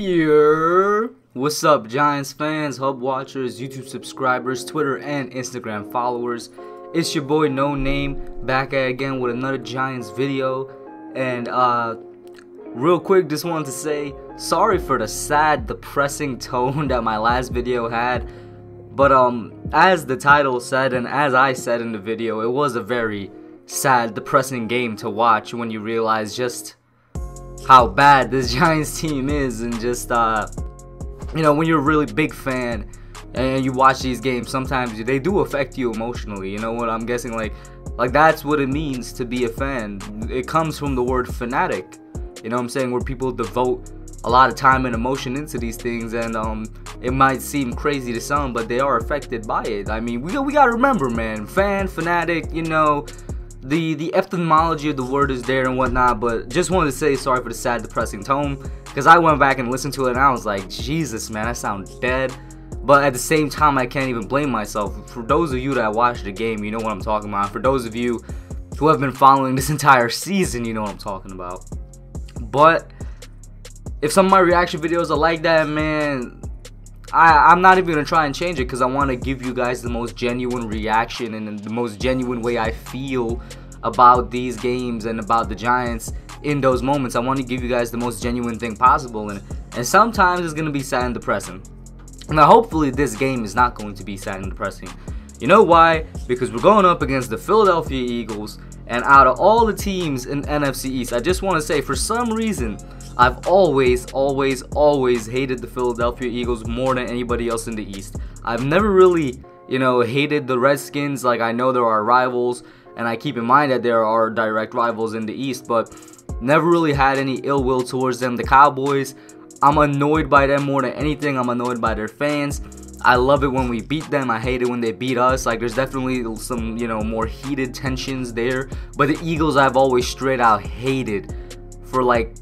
Yeah. What's up, Giants fans, Hub watchers, YouTube subscribers, Twitter and Instagram followers? It's your boy Noname back at again with another Giants video. And real quick, just wanted to say sorry for the sad, depressing tone that my last video had. But as the title said and as I said in the video, it was a very sad, depressing game to watch when you realize just how bad this Giants team is, and just you know, when you're a really big fan and you watch these games, sometimes they do affect you emotionally. You know what I'm guessing, like that's what it means to be a fan. It comes from the word fanatic, you know what I'm saying, where people devote a lot of time and emotion into these things, and it might seem crazy to some, but they are affected by it. I mean, we gotta remember, man, fan, fanatic, you know, the etymology of the word is there and whatnot. But just wanted to say sorry for the sad, depressing tone, because I went back and listened to it and I was like, Jesus, man, I sound dead. But at the same time, I can't even blame myself. For those of you that watched the game, you know what I'm talking about. For those of you who have been following this entire season, you know what I'm talking about. But if some of my reaction videos are like that, man, I'm not even going to try and change it, because I want to give you guys the most genuine reaction and the most genuine way I feel about these games and about the Giants in those moments. I want to give you guys the most genuine thing possible, and sometimes it's going to be sad and depressing. Now, hopefully this game is not going to be sad and depressing. You know why? Because we're going up against the Philadelphia Eagles, and out of all the teams in NFC East, I just want to say, for some reason, I've always hated the Philadelphia Eagles more than anybody else in the East. I've never really, you know, hated the Redskins. Like, I know there are rivals, and I keep in mind that there are direct rivals in the East, but never really had any ill will towards them. The Cowboys, I'm annoyed by them more than anything. I'm annoyed by their fans. I love it when we beat them. I hate it when they beat us. Like, there's definitely some, you know, more heated tensions there. But the Eagles, I've always straight out hated for like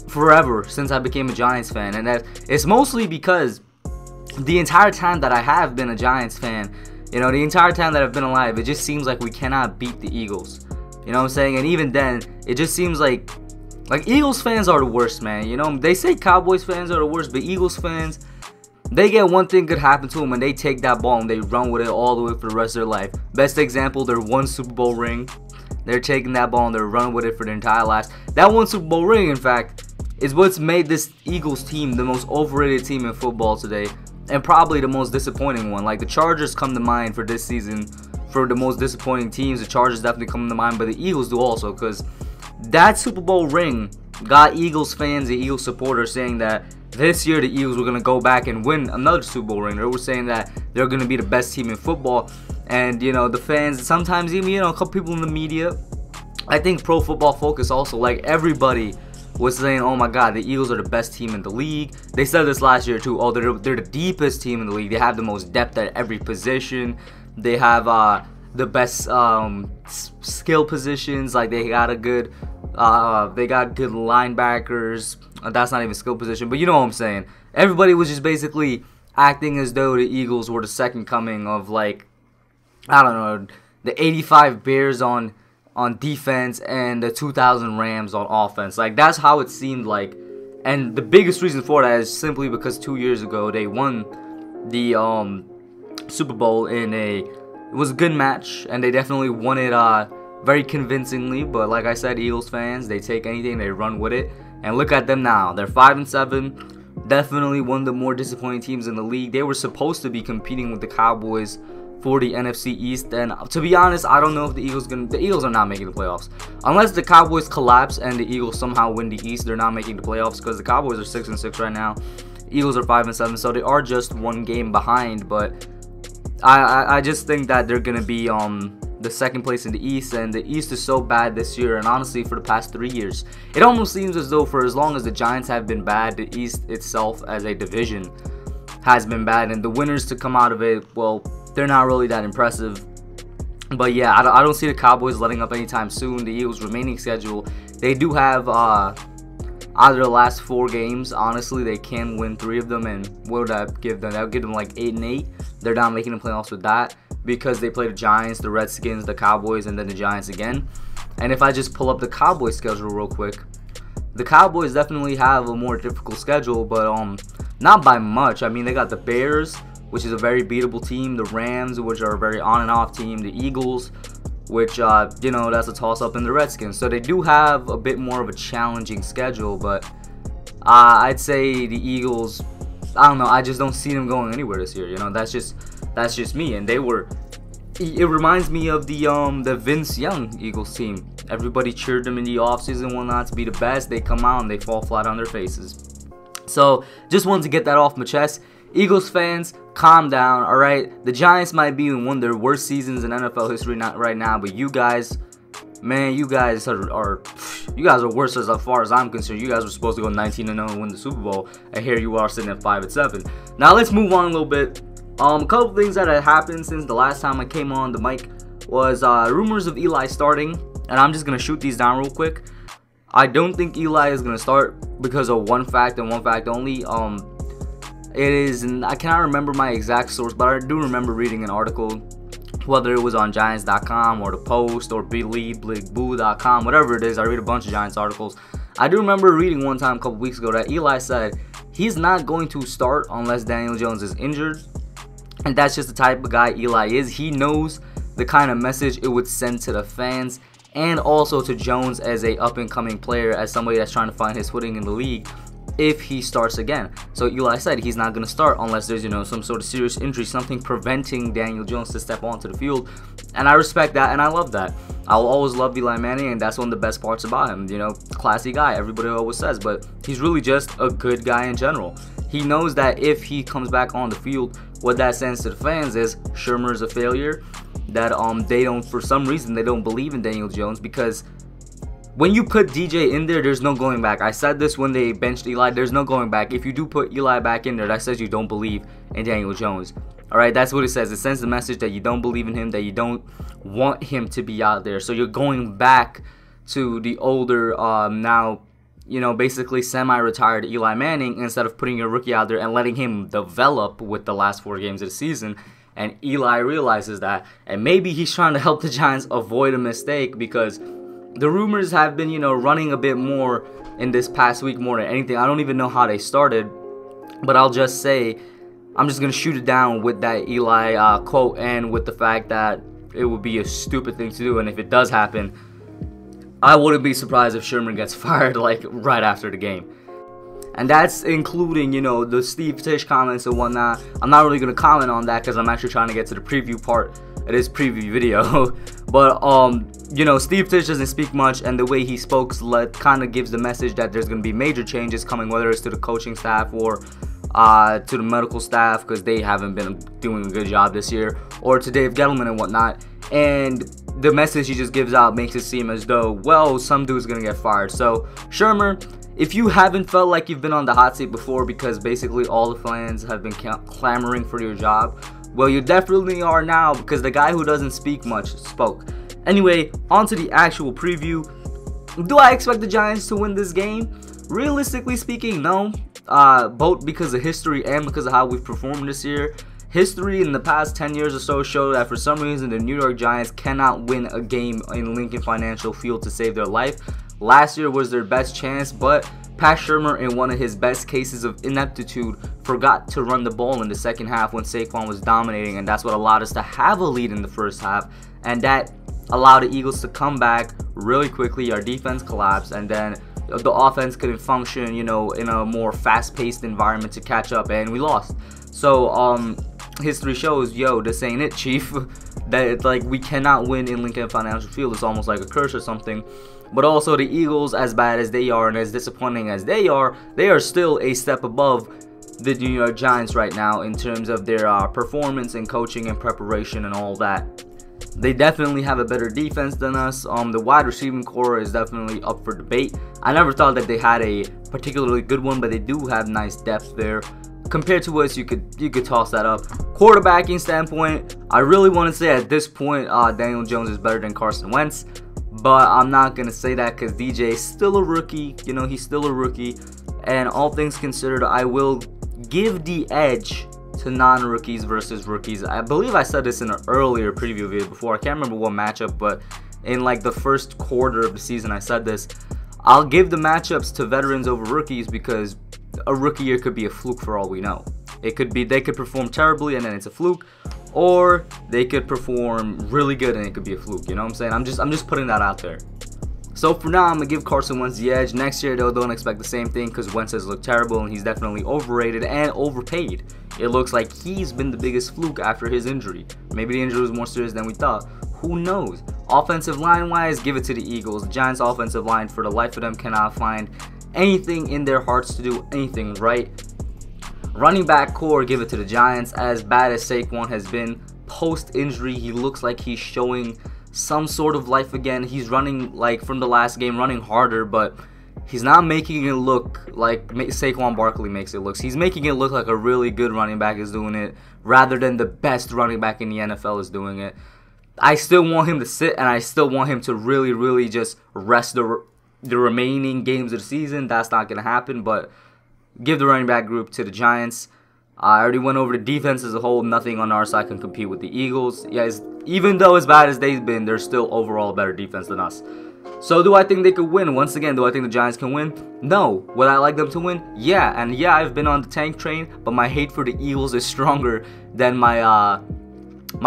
forever since I became a Giants fan. And that it's mostly because the entire time that I have been a Giants fan, you know, the entire time that I've been alive, it just seems like we cannot beat the Eagles. You know what I'm saying? And even then, it just seems like Eagles fans are the worst, man. You know, they say Cowboys fans are the worst, but Eagles fans, they get one thing could happen to them and they take that ball and they run with it all the way for the rest of their life. Best example, their one Super Bowl ring. They're taking that ball and they're running with it for their entire lives. That one Super Bowl ring, in fact, is what's made this Eagles team the most overrated team in football today, and probably the most disappointing one. Like, the Chargers come to mind for this season for the most disappointing teams. The Chargers definitely come to mind, but the Eagles do also, because that Super Bowl ring got Eagles fans and Eagles supporters saying that this year the Eagles were going to go back and win another Super Bowl ring. They were saying that they're going to be the best team in football. And, you know, the fans, sometimes even, you know, a couple people in the media, I think Pro Football Focus also, like, everybody was saying, oh my god, the Eagles are the best team in the league. They said this last year too. Oh, they're the deepest team in the league. They have the most depth at every position. They have the best skill positions. Like, they got a good they got good linebackers. That's not even skill position, but you know what I'm saying. Everybody was just basically acting as though the Eagles were the second coming of, like, I don't know, the 85 Bears on defense and the 2000 Rams on offense. Like, that's how it seemed like. And the biggest reason for that is simply because 2 years ago they won the Super Bowl in it was a good match, and they definitely won it very convincingly. But like I said, Eagles fans, they take anything, they run with it. And look at them now. They're 5-7. Definitely one of the more disappointing teams in the league. They were supposed to be competing with the Cowboys for the NFC East, and to be honest, I don't know if the Eagles are not making the playoffs. Unless the Cowboys collapse and the Eagles somehow win the East, they're not making the playoffs, because the Cowboys are 6-6 right now. Eagles are 5-7, so they are just one game behind. But I just think that they're gonna be the second place in the East, and the East is so bad this year, and honestly for the past 3 years, it almost seems as though for as long as the Giants have been bad, the East itself as a division has been bad, and the winners to come out of it, well, they're not really that impressive. But yeah, I don't see the Cowboys letting up anytime soon. The Eagles' remaining schedule, they do have out of the last 4 games, honestly, they can win 3 of them, and what would that give them? That would give them like 8-8. They're not making the playoffs with that, because they play the Giants, the Redskins, the Cowboys, and then the Giants again. And if I just pull up the Cowboys schedule real quick, The Cowboys definitely have a more difficult schedule, but not by much. I mean, they got the Bears, which is a very beatable team, the Rams, which are a very on and off team, the Eagles, which you know, that's a toss up, in the Redskins. So they do have a bit more of a challenging schedule, but I'd say the Eagles, I don't know, I just don't see them going anywhere this year. You know, that's just me. And it reminds me of the Vince Young Eagles team. Everybody cheered them in the offseason and whatnot to be the best. They come out and they fall flat on their faces. So just wanted to get that off my chest. Eagles fans, calm down, alright? The Giants might be in one of their worst seasons in NFL history right now, but you guys, man, you guys are worse as far as I'm concerned. You guys were supposed to go 19-0 and win the Super Bowl, and here you are sitting at 5-7. Now let's move on a little bit. A couple things that had happened since the last time I came on the mic was rumors of Eli starting, and I'm just gonna shoot these down real quick. I don't think Eli is gonna start because of one fact and one fact only. It is, and I cannot remember my exact source, but I do remember reading an article, whether it was on Giants.com or the Post or BleedBoo.com, whatever it is. I read a bunch of Giants articles. I do remember reading one time a couple weeks ago that Eli said he's not going to start unless Daniel Jones is injured, and that's just the type of guy Eli is. He knows the kind of message it would send to the fans and also to Jones as a up-and-coming player, as somebody that's trying to find his footing in the league, if he starts again. So Eli said he's not going to start unless there's, you know, some sort of serious injury, something preventing Daniel Jones to step onto the field. And I respect that, and I love that. I'll always love Eli Manning, and that's one of the best parts about him. You know, classy guy, everybody always says, but he's really just a good guy in general. He knows that if he comes back on the field, what that sends to the fans is Shermer is a failure, that they don't, for some reason, they don't believe in Daniel Jones, because when you put DJ in there, there's no going back. I said this when they benched Eli. There's no going back. If you do put Eli back in there, that says you don't believe in Daniel Jones. Alright, that's what it says. It sends the message that you don't believe in him, that you don't want him to be out there. So you're going back to the older, now, you know, basically semi-retired Eli Manning, instead of putting your rookie out there and letting him develop with the last 4 games of the season. And Eli realizes that, and maybe he's trying to help the Giants avoid a mistake, because the rumors have been, you know, running a bit more in this past week more than anything. I don't even know how they started, but I'll just say, I'm just going to shoot it down with that Eli quote, and with the fact that it would be a stupid thing to do. And if it does happen, I wouldn't be surprised if Sherman gets fired like right after the game. And that's including, you know, the Steve Tisch comments and whatnot. I'm not really going to comment on that because I'm actually trying to get to the preview part of this preview video. But, you know, Steve Tisch doesn't speak much, and the way he spoke kind of gives the message that there's going to be major changes coming, whether it's to the coaching staff or to the medical staff, because they haven't been doing a good job this year, or to Dave Gettleman and whatnot. And the message he just gives out makes it seem as though, well, some dude's going to get fired. So, Shermer, if you haven't felt like you've been on the hot seat before because basically all the fans have been clamoring for your job, well, you definitely are now, because the guy who doesn't speak much spoke. Anyway, on to the actual preview. Do I expect the Giants to win this game? Realistically speaking, no. Both because of history and because of how we've performed this year. History in the past 10 years or so show that for some reason the New York Giants cannot win a game in Lincoln Financial Field to save their life. Last year was their best chance, but Pat Shermer, in one of his best cases of ineptitude, forgot to run the ball in the second half when Saquon was dominating, and that's what allowed us to have a lead in the first half, and that allowed the Eagles to come back really quickly. Our defense collapsed, and then the offense couldn't function, you know, in a more fast-paced environment to catch up, and we lost. So, history shows, yo, this ain't it, chief. That, like, we cannot win in Lincoln Financial Field. It's almost like a curse or something. But also, the Eagles, as bad as they are and as disappointing as they are still a step above the New York Giants right now in terms of their performance and coaching and preparation and all that. They definitely have a better defense than us. The wide receiving core is definitely up for debate. I never thought that they had a particularly good one, but they do have nice depth there. Compared to us, you could toss that up. Quarterbacking standpoint, I really want to say at this point, Daniel Jones is better than Carson Wentz. But I'm not going to say that because DJ is still a rookie. You know, he's still a rookie. And all things considered, I will give the edge to non-rookies versus rookies. I believe I said this in an earlier preview video before. I can't remember what matchup, but in like the first quarter of the season I said this. I'll give the matchups to veterans over rookies because a rookie year could be a fluke for all we know. It could be they could perform terribly and then it's a fluke, or they could perform really good and it could be a fluke. You know what I'm saying? I'm just putting that out there. So for now, I'm gonna give Carson Wentz the edge. Next year, though, don't expect the same thing because Wentz has looked terrible and he's definitely overrated and overpaid. It looks like he's been the biggest fluke after his injury. Maybe the injury was more serious than we thought. Who knows? Offensive line-wise, give it to the Eagles. The Giants' offensive line, for the life of them, cannot find anything in their hearts to do anything right. Running back core, give it to the Giants. As bad as Saquon has been post-injury, he looks like he's showing some sort of life again. He's running, like from the last game, running harder, but he's not making it look like Saquon Barkley makes it look. He's making it look like a really good running back is doing it rather than the best running back in the NFL is doing it. I still want him to sit, and I still want him to really just rest the remaining games of the season. That's not going to happen, but give the running back group to the Giants. I already went over the defense as a whole. Nothing on our side can compete with the Eagles. Yes, even though as bad as they've been, they're still overall a better defense than us. So do I think they could win? Once again, do I think the Giants can win? No. Would I like them to win? Yeah. And yeah, I've been on the tank train, but my hate for the Eagles is stronger than my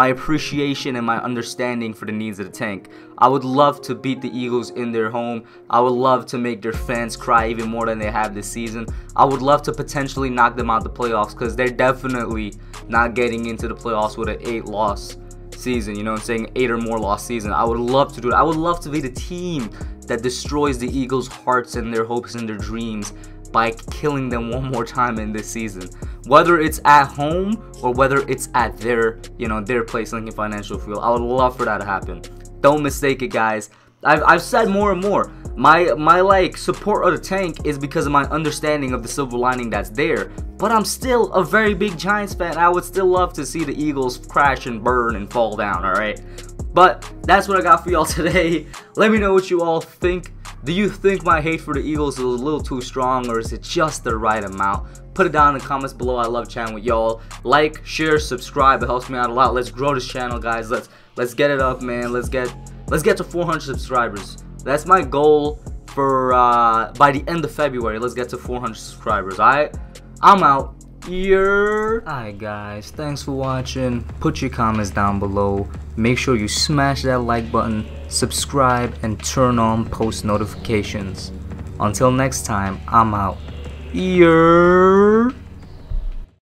appreciation and my understanding for the needs of the tank. I would love to beat the Eagles in their home. I would love to make their fans cry even more than they have this season. I would love to potentially knock them out the playoffs because they're definitely not getting into the playoffs with an 8-loss season. You know what I'm saying? 8 or more loss season. I would love to do it. I would love to be the team that destroys the Eagles' hearts and their hopes and their dreams by killing them one more time in this season. Whether it's at home or whether it's at their, their place, Lincoln Financial Field. I would love for that to happen. Don't mistake it, guys. I've said more and more. My support of the tank is because of my understanding of the silver lining that's there. But I'm still a very big Giants fan. I would still love to see the Eagles crash and burn and fall down, alright? But that's what I got for y'all today. Let me know what you all think. Do you think my hate for the Eagles is a little too strong, or is it just the right amount? Put it down in the comments below. I love chatting with y'all. Like, share, subscribe. It helps me out a lot. Let's grow this channel, guys. Let's get it up, man. Let's get to 400 subscribers. That's my goal for by the end of February. Let's get to 400 subscribers. Alright, I'm out. Alright, guys. Thanks for watching. Put your comments down below. Make sure you smash that like button, subscribe, and turn on post notifications. Until next time, I'm out.